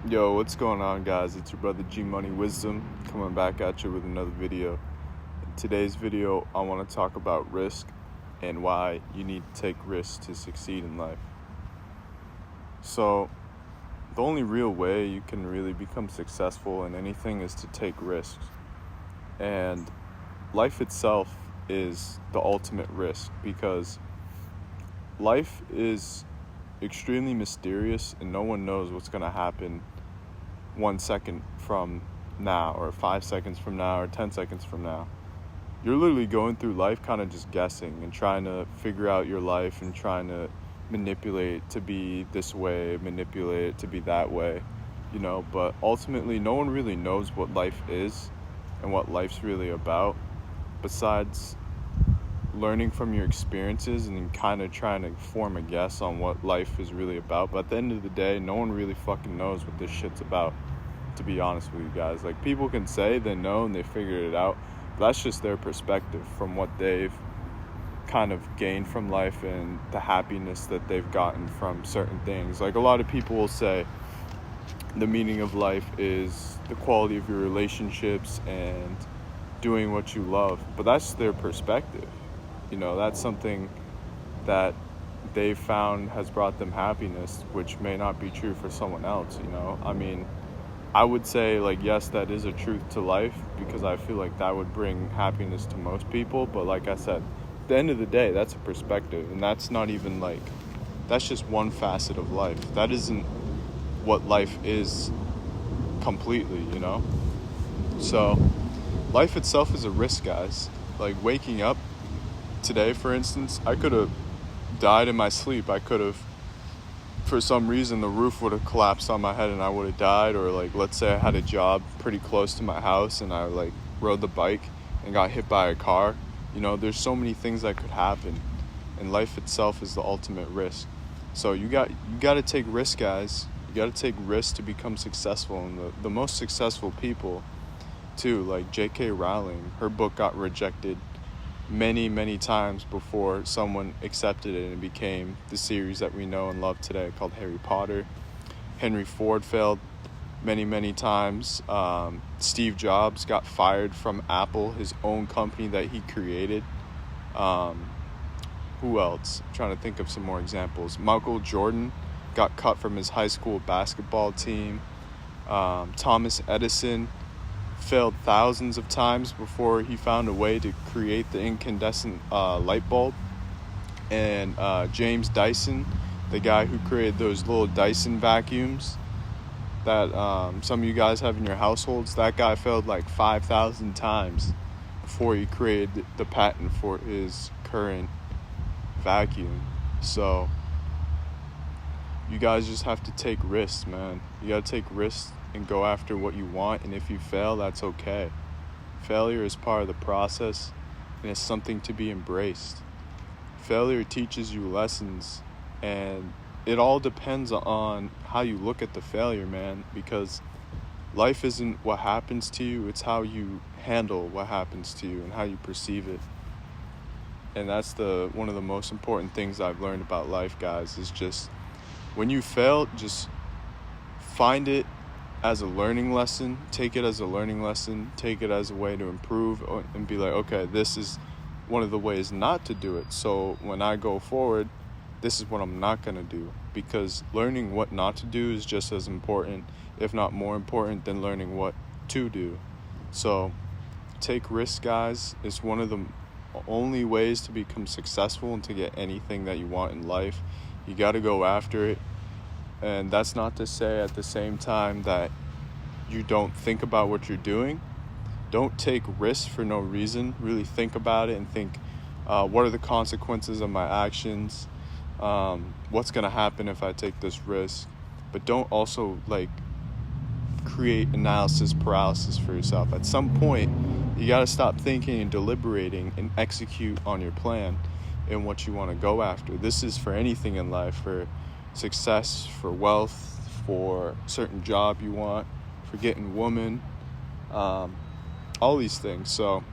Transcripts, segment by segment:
Yo, what's going on, guys? It's your brother G Money Wisdom coming back at you with another video. In today's video, I want to talk about risk and why you need to take risks to succeed in life. So, the only real way you can really become successful in anything is to take risks. And life itself is the ultimate risk because life is extremely mysterious and no one knows what's going to happen 1 second from now, or 5 seconds from now, or 10 seconds from now. You're literally going through life kind of just guessing and trying to figure out your life and trying to manipulate it to be this way, manipulate it to be that way, but ultimately no one really knows what life is and what life's really about besides learning from your experiences and kind of trying to form a guess on what life is really about. But at the end of the day, no one really fucking knows what this shit's about, to be honest with you guys. Like, people can say they know and they figured it out, but that's just their perspective from what they've kind of gained from life and the happiness that they've gotten from certain things. Like, a lot of people will say the meaning of life is the quality of your relationships and doing what you love, but that's their perspective. That's something that they found has brought them happiness, which may not be true for someone else. I would say, yes, that is a truth to life, because I feel like that would bring happiness to most people. But like I said, at the end of the day, that's a perspective, and that's not even that's just one facet of life. That isn't what life is completely, So life itself is a risk, guys. Like, waking up today, for instance, I could have died in my sleep. I could have, for some reason, the roof would have collapsed on my head and I would have died. Or let's say I had a job pretty close to my house and I rode the bike and got hit by a car. There's so many things that could happen, and life itself is the ultimate risk. So you got to take risks, guys. You got to take risks to become successful. And the most successful people too, like J.K. Rowling, her book got rejected many times before someone accepted it and it became the series that we know and love today called Harry Potter. Henry Ford failed many times. Steve Jobs got fired from Apple, his own company that he created. Who else? I'm trying to think of some more examples. Michael Jordan got cut from his high school basketball team. Thomas Edison failed thousands of times before he found a way to create the incandescent light bulb. And James Dyson, the guy who created those little Dyson vacuums that some of you guys have in your households, that guy failed 5,000 times before he created the patent for his current vacuum. So you guys just have to take risks, man. You gotta take risks and go after what you want, and if you fail, that's okay. Failure is part of the process, and it's something to be embraced. Failure teaches you lessons, and it all depends on how you look at the failure, man, because life isn't what happens to you, it's how you handle what happens to you and how you perceive it. And that's one of the most important things I've learned about life, guys, is just when you fail, just find it as a learning lesson. Take it as a learning lesson. Take it as a way to improve and be like, okay, this is one of the ways not to do it. So when I go forward, this is what I'm not going to do. Because learning what not to do is just as important, if not more important, than learning what to do. So take risks, guys. It's one of the only ways to become successful and to get anything that you want in life. You got to go after it. And that's not to say at the same time that you don't think about what you're doing. Don't take risks for no reason. Really think about it and think, what are the consequences of my actions? What's going to happen if I take this risk? But don't also create analysis paralysis for yourself. At some point, you got to stop thinking and deliberating and execute on your plan and what you want to go after. This is for anything in life, for success, for wealth, for a certain job you want, for getting woman, all these things. So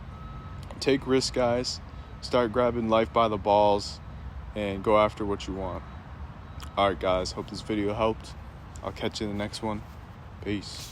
take risks, guys. Start grabbing life by the balls and go after what you want. Alright, guys, hope this video helped. I'll catch you in the next one. Peace.